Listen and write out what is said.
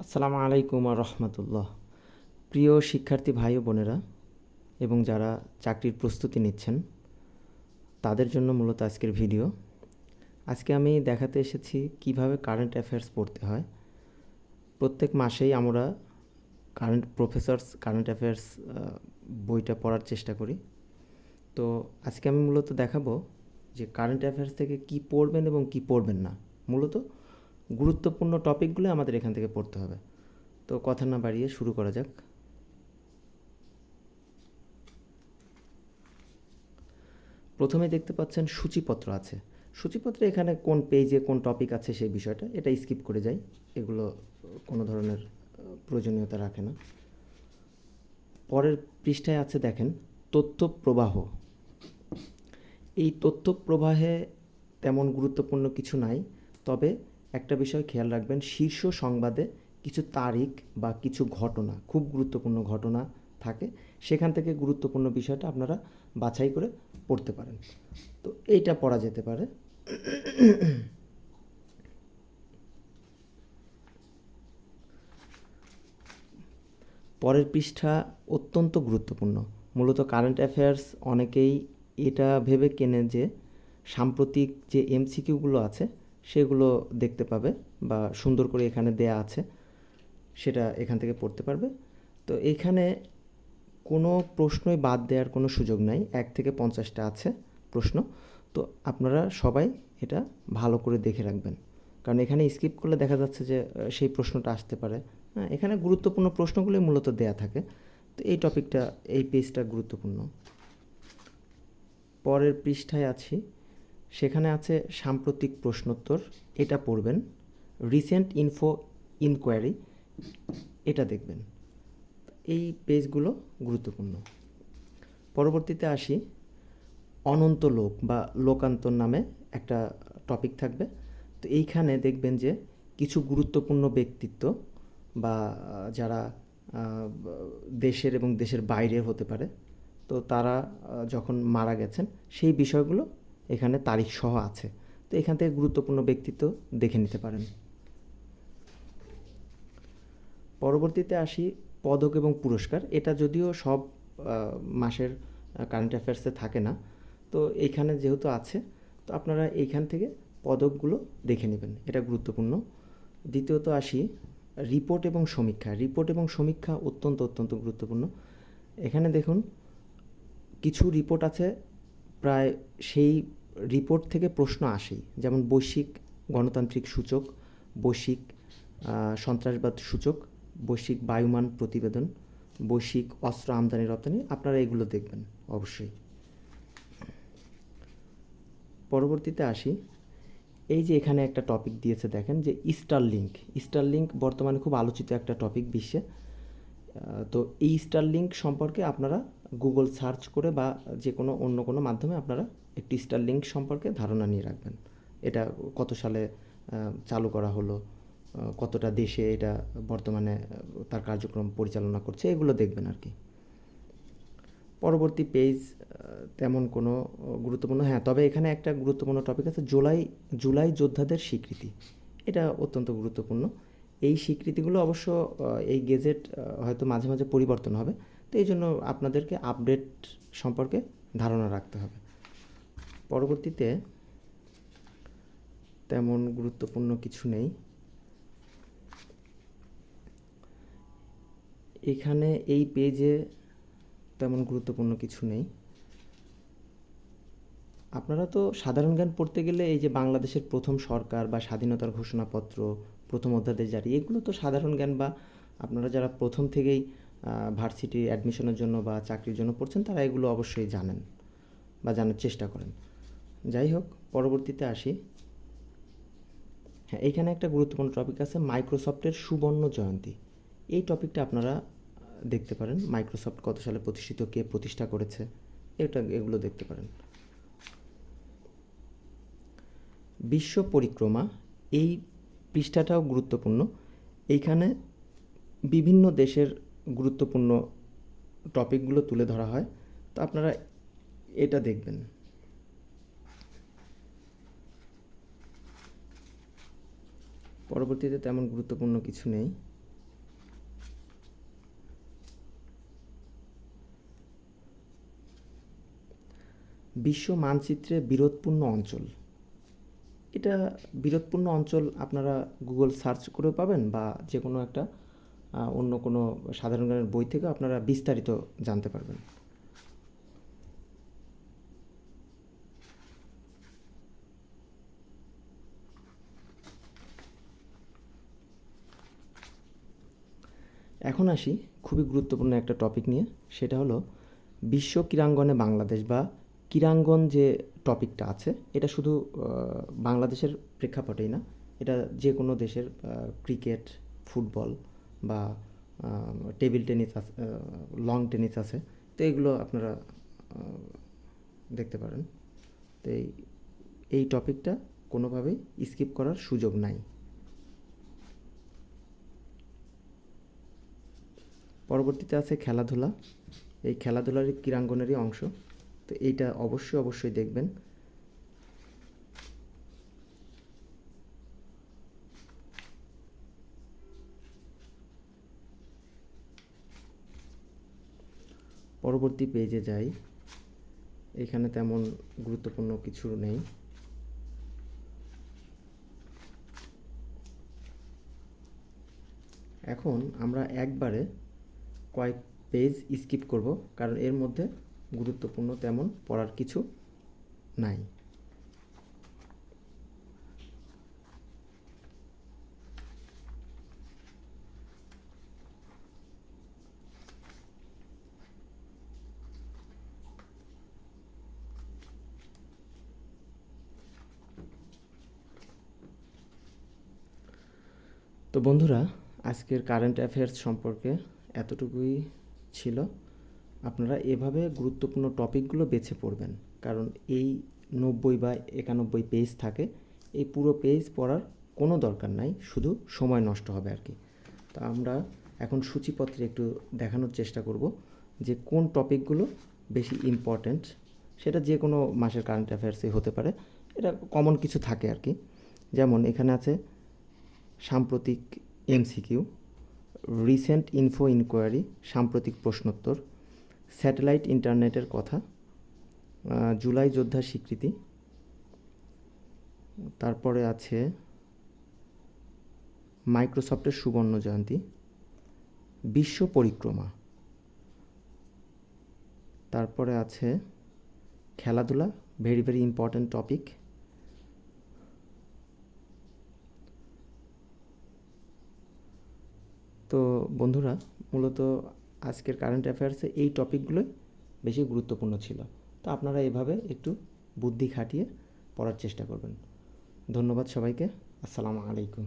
আসসালামু আলাইকুম রহমতুল্লাহ। প্রিয় শিক্ষার্থী ভাই ও বোনেরা এবং যারা চাকরির প্রস্তুতি নিচ্ছেন তাদের জন্য মূলত আজকের ভিডিও। আজকে আমি দেখাতে এসেছি কিভাবে কারেন্ট অ্যাফেয়ার্স পড়তে হয়। প্রত্যেক মাসেই আমরা প্রফেসরস কারেন্ট অ্যাফেয়ার্স বইটা পড়ার চেষ্টা করি। তো আজকে আমি মূলত দেখাবো যে কারেন্ট অ্যাফেয়ার্স থেকে কি পড়বেন এবং কি পড়বেন না। মূলত গুরুত্বপূর্ণ টপিকগুলো আমাদের এখান থেকে পড়তে হবে। তো কথা না বাড়িয়ে শুরু করা যাক। প্রথমে দেখতে পাচ্ছেন সূচিপত্র আছে। সূচিপত্রে এখানে কোন পেজে কোন টপিক আছে সেই বিষয়টা এটা স্কিপ করে যাই, এগুলো কোনো ধরনের প্রয়োজনীয়তা রাখে না। পরের পৃষ্ঠায় আছে দেখেন তথ্য প্রবাহ। এই তথ্য প্রবাহে তেমন গুরুত্বপূর্ণ কিছু নাই, তবে একটা বিষয় খেয়াল রাখবেন, শীর্ষ সংবাদে কিছু তারিখ বা কিছু ঘটনা, খুব গুরুত্বপূর্ণ ঘটনা থাকে, সেখান থেকে গুরুত্বপূর্ণ বিষয়টা আপনারা বাছাই করে পড়তে পারেন। তো এইটা পড়া যেতে পারে। পরের পৃষ্ঠা অত্যন্ত গুরুত্বপূর্ণ। মূলত কারেন্ট অ্যাফেয়ার্স অনেকেই এটা ভেবে কেনে যে সাম্প্রতিক যে এমসিকিউগুলো আছে সেগুলো দেখতে পাবে বা সুন্দর করে এখানে দেয়া আছে, সেটা এখান থেকে পড়তে পারবে। তো এখানে কোনো প্রশ্নই বাদ দেওয়ার কোনো সুযোগ নাই, 1 থেকে 50টা আছে প্রশ্ন। তো আপনারা সবাই এটা ভালো করে দেখে রাখবেন, কারণ এখানে স্কিপ করলে দেখা যাচ্ছে যে সেই প্রশ্নটা আসতে পারে। হ্যাঁ, এখানে গুরুত্বপূর্ণ প্রশ্নগুলোই মূলত দেয়া থাকে। তো এই টপিকটা, এই পেজটা গুরুত্বপূর্ণ। পরের পৃষ্ঠায় আছি, সেখানে আছে সাম্প্রতিক প্রশ্নোত্তর, এটা পড়বেন। রিসেন্ট ইনকোয়ারি, এটা দেখবেন। এই পেজগুলো গুরুত্বপূর্ণ। পরবর্তীতে আসি, অনন্ত লোক বা লোকান্তর নামে একটা টপিক থাকবে। তো এইখানে দেখবেন যে কিছু গুরুত্বপূর্ণ ব্যক্তিত্ব বা যারা দেশের এবং দেশের বাইরের হতে পারে, তো তারা যখন মারা গেছেন সেই বিষয়গুলো এখানে তারিখ সহ আছে। তো এখান থেকে গুরুত্বপূর্ণ ব্যক্তিত্ব দেখে নিতে পারেন। পরবর্তীতে আসি পদক এবং পুরস্কার। এটা যদিও সব মাসের কারেন্ট অ্যাফেয়ার্সে থাকে না, তো এইখানে যেহেতু আছে, তো আপনারা এইখান থেকে পদকগুলো দেখে নেবেন, এটা গুরুত্বপূর্ণ। দ্বিতীয়ত আসি রিপোর্ট এবং সমীক্ষা। রিপোর্ট এবং সমীক্ষা অত্যন্ত অত্যন্ত গুরুত্বপূর্ণ। এখানে দেখুন কিছু রিপোর্ট আছে, প্রায় সেই রিপোর্ট থেকে প্রশ্ন আসেই, যেমন বৈশ্বিক গণতান্ত্রিক সূচক, বৈশ্বিক সন্ত্রাসবাদ সূচক, বৈশ্বিক বায়ুমান প্রতিবেদন, বৈশ্বিক অস্ত্র আমদানি রপ্তানি, আপনারা এগুলো দেখবেন অবশ্যই। পরবর্তীতে আসি, এই যে এখানে একটা টপিক দিয়েছে দেখেন যে স্টারলিংক। স্টারলিংক বর্তমানে খুব আলোচিত একটা টপিক বিশ্বে। তো এই স্টারলিংক সম্পর্কে আপনারা গুগল সার্চ করে বা যে কোনো অন্য কোনো মাধ্যমে আপনারা একটি স্টারলিংক সম্পর্কে ধারণা নিয়ে রাখবেন। এটা কত সালে চালু করা হলো, কতটা দেশে এটা বর্তমানে তার কার্যক্রম পরিচালনা করছে, এগুলো দেখবেন আর কি। পরবর্তী পেজ তেমন কোনো গুরুত্বপূর্ণ, হ্যাঁ, তবে এখানে একটা গুরুত্বপূর্ণ টপিক আছে, জুলাই যোদ্ধাদের স্বীকৃতি। এটা অত্যন্ত গুরুত্বপূর্ণ। এই স্বীকৃতিগুলো অবশ্য এই গেজেট হয়তো মাঝে মাঝে পরিবর্তন হবে, তো এই জন্য আপনাদেরকে আপডেট সম্পর্কে ধারণা রাখতে হবে। পরবর্তীতে তেমন গুরুত্বপূর্ণ কিছু নেই। এখানে এই পেজে তেমন গুরুত্বপূর্ণ কিছু নেই। আপনারা তো সাধারণ জ্ঞান পড়তে গেলে এই যে বাংলাদেশের প্রথম সরকার বা স্বাধীনতার ঘোষণাপত্র, প্রথম অধ্যাদেশ জারি, এগুলো তো সাধারণ জ্ঞান, বা আপনারা যারা প্রথম থেকেই ভার্সিটি অ্যাডমিশনের জন্য বা চাকরির জন্য পড়ছেন তারা এগুলো অবশ্যই জানেন বা জানার চেষ্টা করেন। যাই হোক, পরবর্তীতে আসি। হ্যাঁ, এইখানে একটা গুরুত্বপূর্ণ টপিক আছে, মাইক্রোসফটের সুবর্ণ জয়ন্তী। এই টপিকটা আপনারা দেখতে পারেন, মাইক্রোসফট কত সালে প্রতিষ্ঠিত, কে প্রতিষ্ঠা করেছে, এগুলো দেখতে পারেন। বিশ্ব পরিক্রমা, এই পৃষ্ঠাটাও গুরুত্বপূর্ণ। এইখানে বিভিন্ন দেশের গুরুত্বপূর্ণ টপিকগুলো তুলে ধরা হয়, তো আপনারা এটা দেখবেন। পরবর্তীতে তেমন গুরুত্বপূর্ণ কিছু নেই। বিশ্ব মানচিত্রে বিরোধপূর্ণ অঞ্চল। এটা বিরোধপূর্ণ অঞ্চল আপনারা গুগল সার্চ করে পাবেন, বা যে কোনো একটা অন্য কোনো সাধারণ জ্ঞানের বই থেকেও আপনারা বিস্তারিত জানতে পারবেন। এখন আসি খুবই গুরুত্বপূর্ণ একটা টপিক নিয়ে, সেটা হলো বিশ্ব ক্রীড়াঙ্গনে বাংলাদেশ, বা ক্রীড়াঙ্গন যে টপিকটা আছে এটা শুধু বাংলাদেশের প্রেক্ষাপটেই না, এটা যে কোনো দেশের ক্রিকেট, ফুটবল বা টেবিল টেনিস আছে, লং টেনিস আছে, তো এগুলো আপনারা দেখতে পারেন। তো এই টপিকটা কোনোভাবেই স্কিপ করার সুযোগ নাই। পরবর্তীতে আছে খেলাধুলা। এই খেলাধুলার ক্রীড়াঙ্গনেরই অংশ, তো এইটা অবশ্যই দেখবেন। পরবর্তী পেজে যাই, এখানে তেমন গুরুত্বপূর্ণ কিছু নেই। এখন আমরা একবারে কয়েক পেজ স্কিপ করব, কারণ এর মধ্যে গুরুত্বপূর্ণ তেমন পড়ার কিছু নাই। তো বন্ধুরা, আজকের কারেন্ট অ্যাফেয়ার্স সম্পর্কে এতটুকুই ছিল। আপনারা এভাবে গুরুত্বপূর্ণ টপিকগুলো বেছে পড়বেন, কারণ এই 90 বা 91 পেজ থাকে, এই পুরো পেজ পড়ার কোনো দরকার নাই, শুধু সময় নষ্ট হবে আর কি। তো আমরা এখন সূচিপত্রে একটু দেখানোর চেষ্টা করব যে কোন টপিকগুলো বেশি ইম্পর্ট্যান্ট। সেটা যে কোনো মাসের কারেন্ট অ্যাফেয়ার্সই হতে পারে, এটা কমন কিছু থাকে আর কি। যেমন এখানে আছে সাম্প্রতিক এমসিকিউ, রিসেন্ট ইনফো ইনকোয়ারি, সাম্প্রতিক প্রশ্নোত্তর, স্যাটেলাইট ইন্টারনেটের কথা, জুলাই যোদ্ধার স্বীকৃতি, তারপরে আছে মাইক্রোসফটের সুবর্ণ জয়ন্তী, বিশ্ব পরিক্রমা, তারপরে আছে খেলাধুলা, ভেরি ইম্পর্ট্যান্ট টপিক। তো বন্ধুরা, মূলত আজকের কারেন্ট অ্যাফেয়ার্সে এই টপিকগুলোই বেশি গুরুত্বপূর্ণ ছিল। তো আপনারা এভাবে একটু বুদ্ধি খাটিয়ে পড়ার চেষ্টা করবেন। ধন্যবাদ সবাইকে। আসসালামু আলাইকুম।